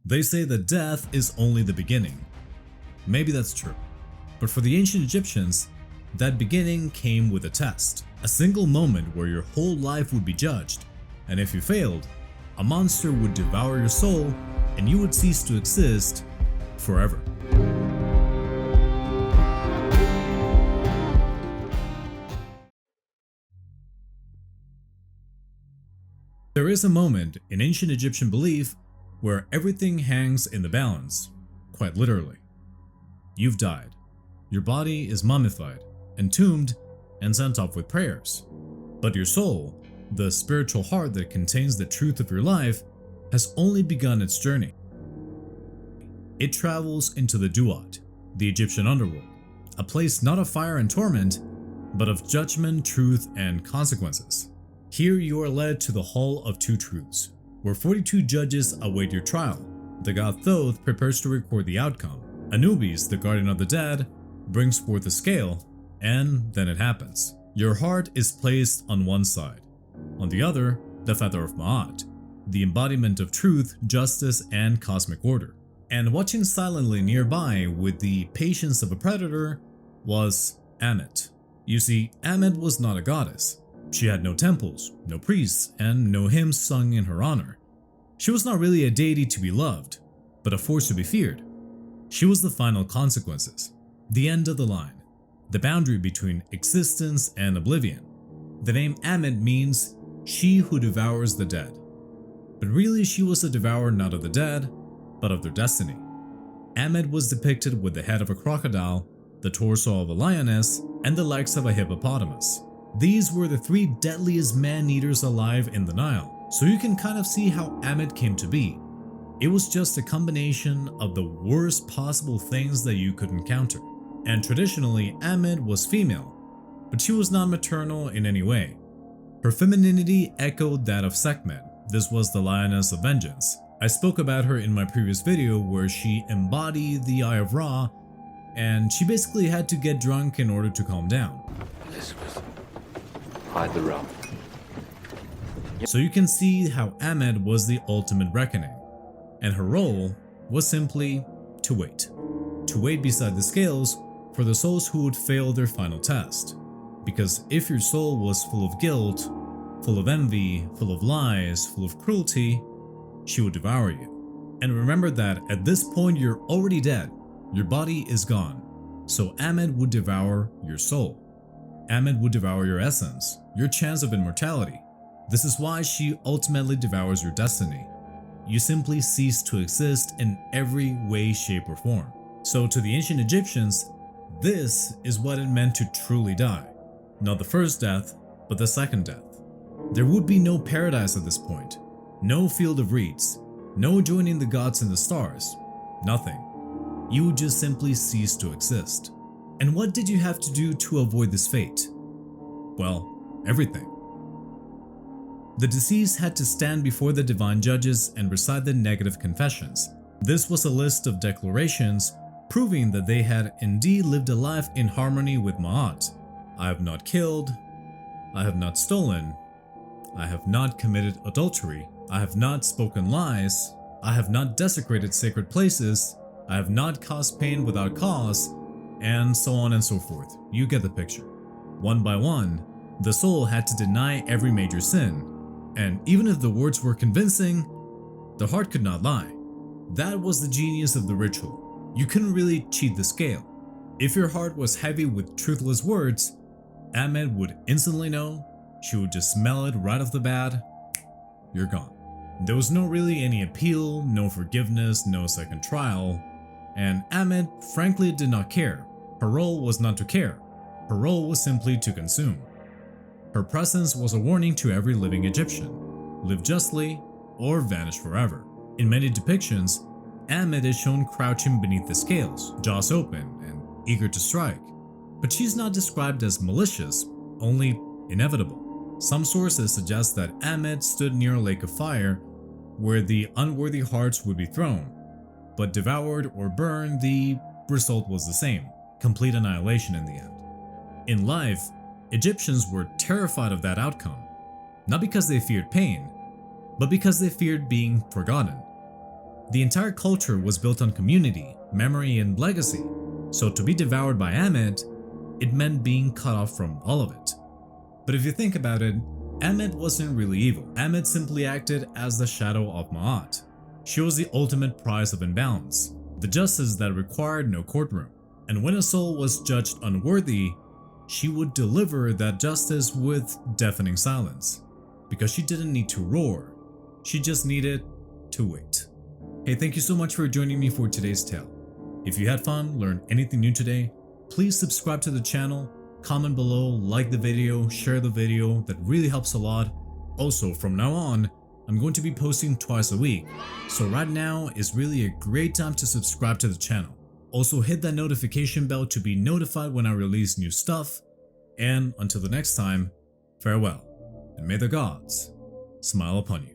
They say that death is only the beginning. Maybe that's true. But for the ancient Egyptians, that beginning came with a test, a single moment where your whole life would be judged, and if you failed, a monster would devour your soul and you would cease to exist forever. There is a moment in ancient Egyptian belief where everything hangs in the balance, quite literally. You've died. Your body is mummified, entombed, and sent off with prayers. But your soul, the spiritual heart that contains the truth of your life, has only begun its journey. It travels into the Duat, the Egyptian underworld, a place not of fire and torment, but of judgment, truth, and consequences. Here you are led to the Hall of Two Truths, where 42 judges await your trial. The god Thoth prepares to record the outcome. Anubis, the guardian of the dead, brings forth a scale, and then it happens. Your heart is placed on one side. On the other, the feather of Ma'at, the embodiment of truth, justice, and cosmic order. And watching silently nearby with the patience of a predator was Ammit. You see, Ammit was not a goddess. She had no temples, no priests, and no hymns sung in her honor. She was not really a deity to be loved, but a force to be feared. She was the final consequences, the end of the line, the boundary between existence and oblivion. The name Ammit means she who devours the dead. But really she was a devourer not of the dead, but of their destiny. Ammit was depicted with the head of a crocodile, the torso of a lioness, and the legs of a hippopotamus. These were the three deadliest man-eaters alive in the Nile, so you can kind of see how Ammit came to be. It was just a combination of the worst possible things that you could encounter. And traditionally, Ammit was female, but she was not maternal in any way. Her femininity echoed that of Sekhmet. This was the lioness of vengeance. I spoke about her in my previous video where she embodied the Eye of Ra, and she basically had to get drunk in order to calm down. Elizabeth, hide the rum. So you can see how Ammit was the ultimate reckoning, and her role was simply to wait. To wait beside the scales for the souls who would fail their final test. Because if your soul was full of guilt, full of envy, full of lies, full of cruelty, she would devour you. And remember that at this point you're already dead, your body is gone. So Ammit would devour your soul. Ammit would devour your essence, your chance of immortality. This is why she ultimately devours your destiny. You simply cease to exist in every way, shape, or form. So to the ancient Egyptians, this is what it meant to truly die. Not the first death, but the second death. There would be no paradise at this point, no field of reeds, no joining the gods and the stars, nothing. You would just simply cease to exist. And what did you have to do to avoid this fate? Well, everything. The deceased had to stand before the divine judges and recite the negative confessions. This was a list of declarations proving that they had indeed lived a life in harmony with Ma'at. I have not killed, I have not stolen, I have not committed adultery, I have not spoken lies, I have not desecrated sacred places, I have not caused pain without cause, and so on and so forth. You get the picture. One by one, the soul had to deny every major sin, and even if the words were convincing, the heart could not lie. That was the genius of the ritual. You couldn't really cheat the scale. If your heart was heavy with truthless words, Ammit would instantly know. She would just smell it right off the bat. You're gone. There was no really any appeal, no forgiveness, no second trial, and Ammit frankly did not care. Her role was not to care. Her role was simply to consume. Her presence was a warning to every living Egyptian. Live justly or vanish forever. In many depictions, Ammit is shown crouching beneath the scales, jaws open and eager to strike. But she's not described as malicious, only inevitable. Some sources suggest that Ammit stood near a lake of fire where the unworthy hearts would be thrown, but devoured or burned, the result was the same, complete annihilation in the end. In life, Egyptians were terrified of that outcome, not because they feared pain, but because they feared being forgotten. The entire culture was built on community, memory, and legacy, so to be devoured by Ammit, it meant being cut off from all of it. But if you think about it, Ammit wasn't really evil. Ammit simply acted as the shadow of Ma'at. She was the ultimate price of imbalance, the justice that required no courtroom. And when a soul was judged unworthy, she would deliver that justice with deafening silence. Because she didn't need to roar, she just needed to wait. Hey, thank you so much for joining me for today's tale. If you had fun, learned anything new today, please subscribe to the channel, comment below, like the video, share the video, that really helps a lot. Also, from now on, I'm going to be posting twice a week, so right now is really a great time to subscribe to the channel. Also hit that notification bell to be notified when I release new stuff, and until the next time, farewell, and may the gods smile upon you.